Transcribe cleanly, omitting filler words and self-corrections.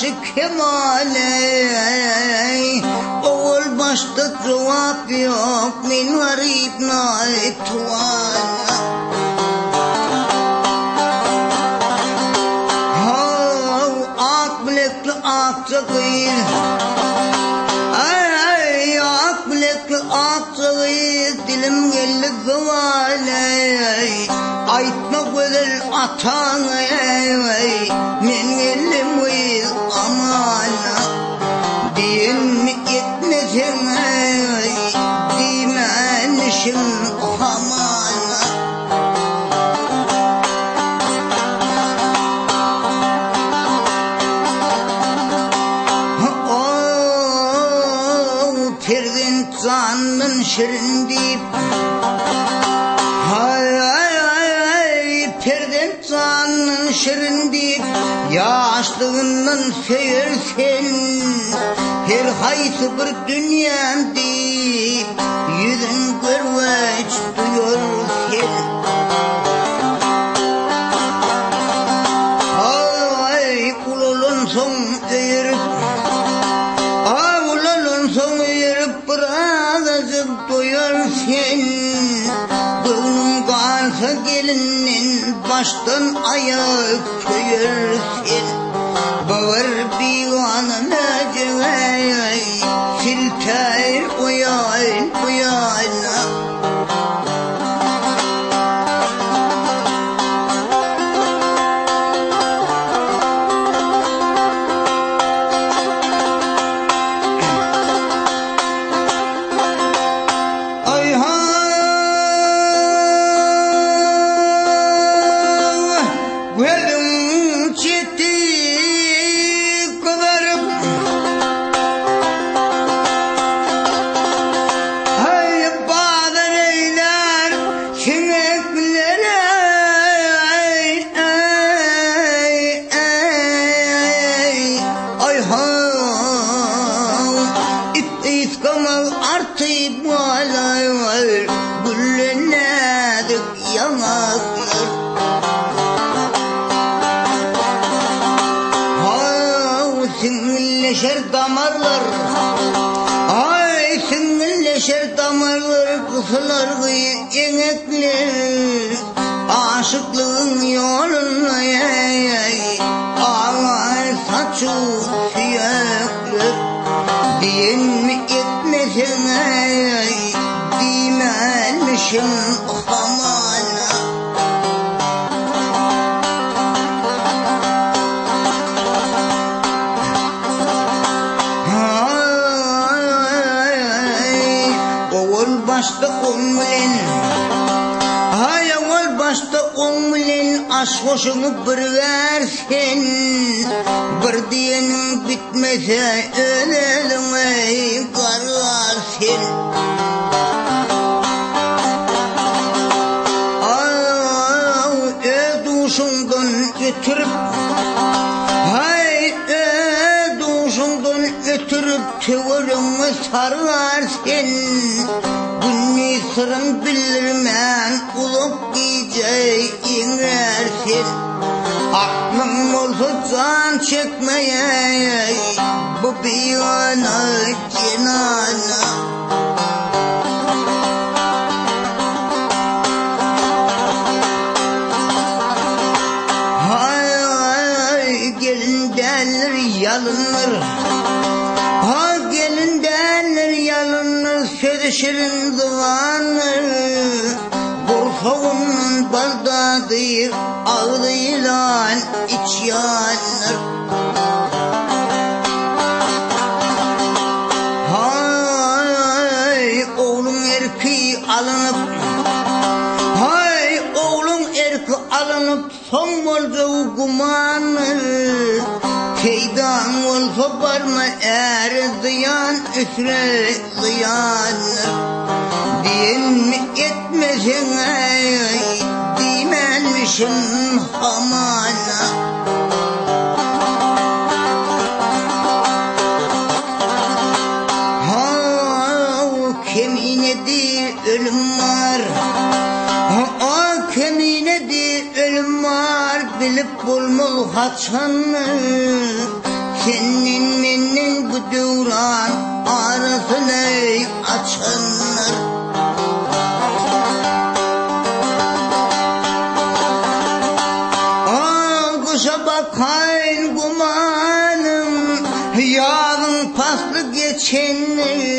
başı kemale. Oğul başta cevap yok, min garip nait tuvala. Ak bilekli akçakıyır, ay ak bilekli akçakıyır, dilim geldi kıvale. Aytma güzel atan, men geldim uyuz amana. Diyen mi etmesin, dimenişim hamana. Perdin canın şirin deyip, perdin canın şirin deyip, yaşlığından söylersen, her haysı bir dünyam deyip, yüzün görmeç duyur sen. Ululun son eğirip, ululun son eğirip, birazcık duyur sen. Gönlüm kalsa gelinin baştan ayak köyersin. Bağır bir anına cevay, silter uyan uyana. Artık bağlar güllenedik yanaklar. Sinirleşer damarlar, ay sinirleşer damarlar, kısılar enekler. Aşıklığın yoluna ağlar saçı siyaklar. Diyen mi etmesin, dimenmişim hamana. Oğul başta umulin, oğul başta umulin, aşk hoşunu bir versin. Bir diyenin bitmese ölelim kararsın. Duşundan götürüp, duşundan götürüp tüvürümü sarlarsın. Günni sırrın bilirmen, ulup giyeceği inersin. Aklım olsa can çekmeye, bu bir yana cenana. Gelin derler yalınır, gelin derler yalınır, sözü şirin duvanır. Borçağının bardadır, ağlıyla iç yanır. Oğlum erkeği alınıp, oğlum erkeği alınıp, son oldu kumanır. Keydan olsa barma er ziyan, üsre ziyanır. Diyen mi etmesin, dimenmişim hamana. Keminedir ölüm var, keminedir ölüm var. Bilip bulmul haçanı, Senin menin bu devran arasını açılır. Kuşa bakayın kumanım, yarın paslı geçenler.